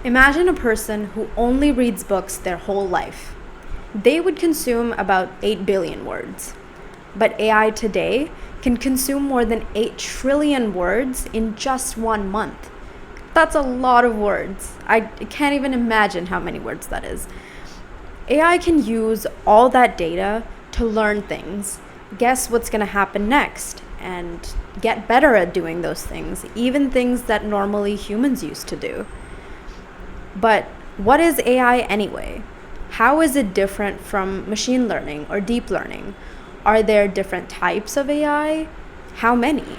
Imagine a person who only reads books their whole life. They would consume about 8 billion words. But AI today can consume more than 8 trillion words in just 1 month. That's a lot of words. I can't even imagine how many words that is. AI can use all that data to learn things, guess what's going to happen next, and get better at doing those things, even things that normally humans used to do. But what is AI anyway? How is it different from machine learning or deep learning? Are there different types of AI? How many?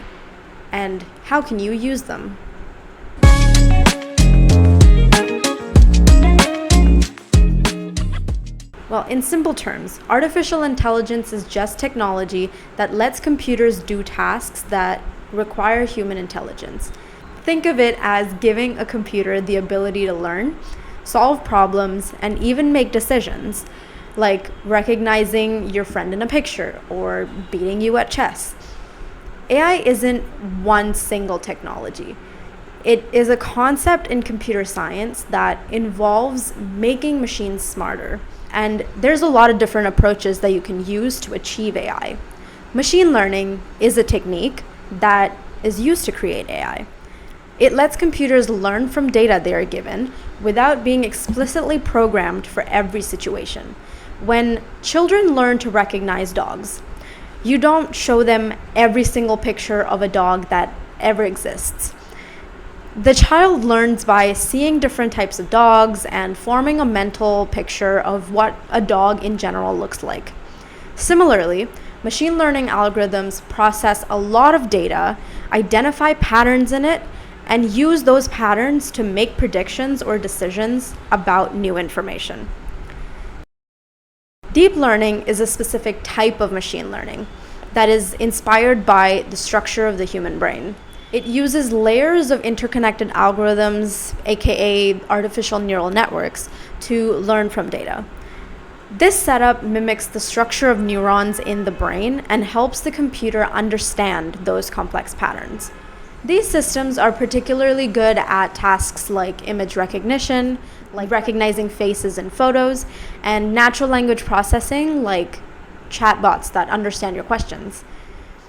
And how can you use them? Well, in simple terms, artificial intelligence is just technology that lets computers do tasks that require human intelligence. Think of it as giving a computer the ability to learn, solve problems, and even make decisions, like recognizing your friend in a picture or beating you at chess. AI isn't one single technology. It is a concept in computer science that involves making machines smarter. And there's a lot of different approaches that you can use to achieve AI. Machine learning is a technique that is used to create AI. It lets computers learn from data they are given without being explicitly programmed for every situation. When children learn to recognize dogs, you don't show them every single picture of a dog that ever exists. The child learns by seeing different types of dogs and forming a mental picture of what a dog in general looks like. Similarly, machine learning algorithms process a lot of data, identify patterns in it, and use those patterns to make predictions or decisions about new information. Deep learning is a specific type of machine learning that is inspired by the structure of the human brain. It uses layers of interconnected algorithms, aka artificial neural networks, to learn from data. This setup mimics the structure of neurons in the brain and helps the computer understand those complex patterns. These systems are particularly good at tasks like image recognition, like recognizing faces in photos, and natural language processing, like chatbots that understand your questions.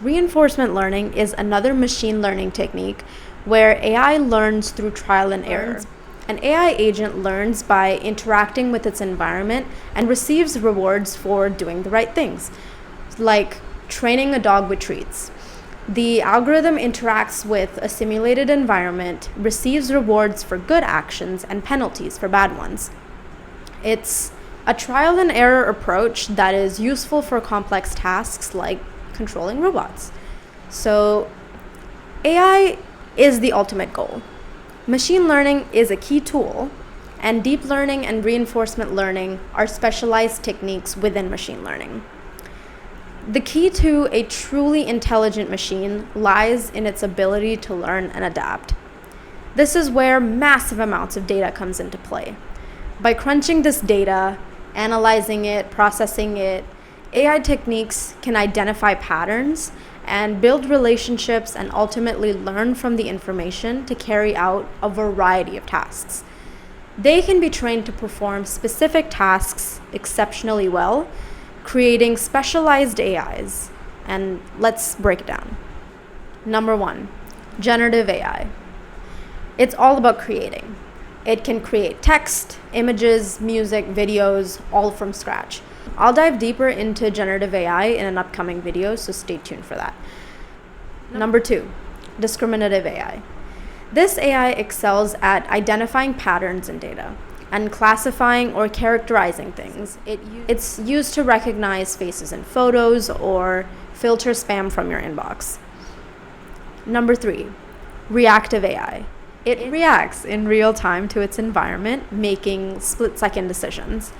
Reinforcement learning is another machine learning technique where AI learns through trial and error. An AI agent learns by interacting with its environment and receives rewards for doing the right things, like training a dog with treats. The algorithm interacts with a simulated environment, receives rewards for good actions and penalties for bad ones. It's a trial and error approach that is useful for complex tasks like controlling robots. So, AI is the ultimate goal. Machine learning is a key tool, and deep learning and reinforcement learning are specialized techniques within machine learning. The key to a truly intelligent machine lies in its ability to learn and adapt. This is where massive amounts of data comes into play. By crunching this data, analyzing it, processing it, AI techniques can identify patterns and build relationships and ultimately learn from the information to carry out a variety of tasks. They can be trained to perform specific tasks exceptionally well, creating specialized AIs. And let's break it down. Number 1, generative AI. It's all about creating. It can create text, images, music, videos, all from scratch. I'll dive deeper into generative AI in an upcoming video, so stay tuned for that. Number 2, discriminative AI. This AI excels at identifying patterns in data and classifying or characterizing things. It's used to recognize faces in photos or filter spam from your inbox. Number 3, reactive AI. It reacts in real time to its environment, making split-second decisions.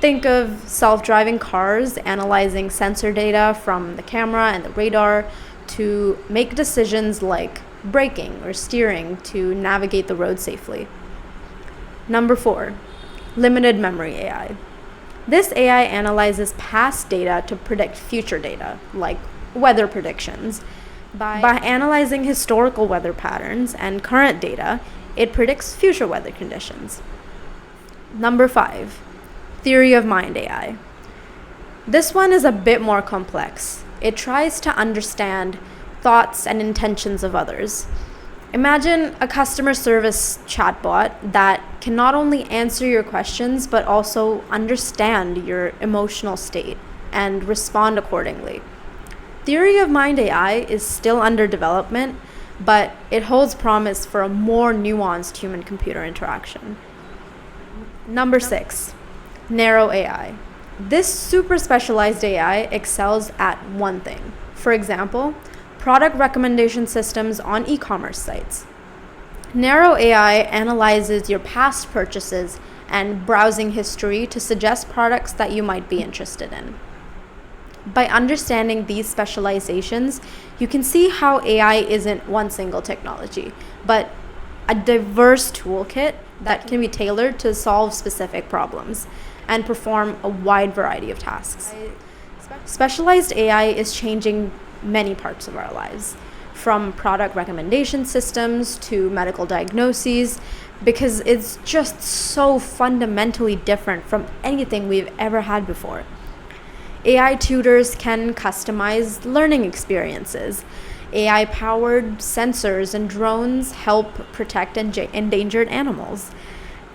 Think of self-driving cars analyzing sensor data from the camera and the radar to make decisions like braking or steering to navigate the road safely. Number 4, limited memory AI. This AI analyzes past data to predict future data, like weather predictions. By analyzing historical weather patterns and current data, It predicts future weather conditions. Number 5, theory of mind AI. This one is a bit more complex. It tries to understand thoughts and intentions of others. Imagine a customer service chatbot that can not only answer your questions, but also understand your emotional state and respond accordingly. Theory of mind AI is still under development, but it holds promise for a more nuanced human-computer interaction. Number 6, narrow AI. This super specialized AI excels at one thing. For example, product recommendation systems on e-commerce sites. Narrow AI analyzes your past purchases and browsing history to suggest products that you might be interested in. By understanding these specializations, you can see how AI isn't one single technology, but a diverse toolkit that can be tailored to solve specific problems and perform a wide variety of tasks. Specialized AI is changing many parts of our lives, from product recommendation systems to medical diagnoses, because it's just so fundamentally different from anything we've ever had before. AI tutors can customize learning experiences. AI-powered sensors and drones help protect endangered animals.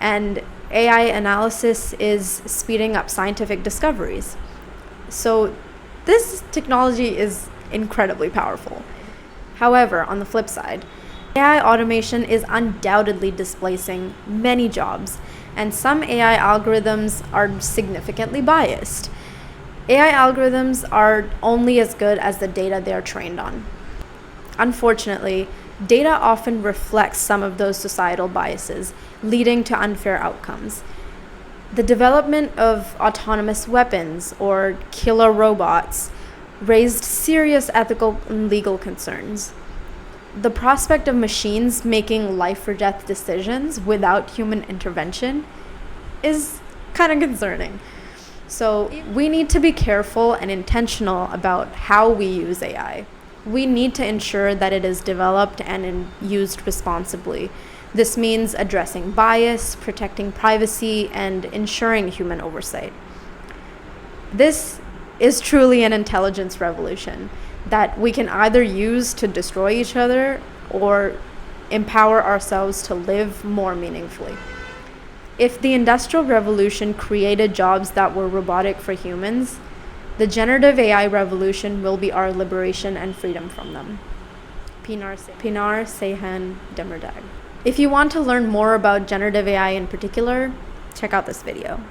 And AI analysis is speeding up scientific discoveries. So this technology is incredibly powerful. However, on the flip side, AI automation is undoubtedly displacing many jobs, and some AI algorithms are significantly biased. AI algorithms are only as good as the data they are trained on. Unfortunately, data often reflects some of those societal biases, leading to unfair outcomes. The development of autonomous weapons or killer robots raised serious ethical and legal concerns. The prospect of machines making life or death decisions without human intervention is kind of concerning. So we need to be careful and intentional about how we use AI. We need to ensure that it is developed and used responsibly. This means addressing bias, protecting privacy, and ensuring human oversight. This is truly an intelligence revolution that we can either use to destroy each other or empower ourselves to live more meaningfully. If the Industrial Revolution created jobs that were robotic for humans, the generative AI revolution will be our liberation and freedom from them. Pinar Seyhan Demirdag. If you want to learn more about generative AI in particular, check out this video.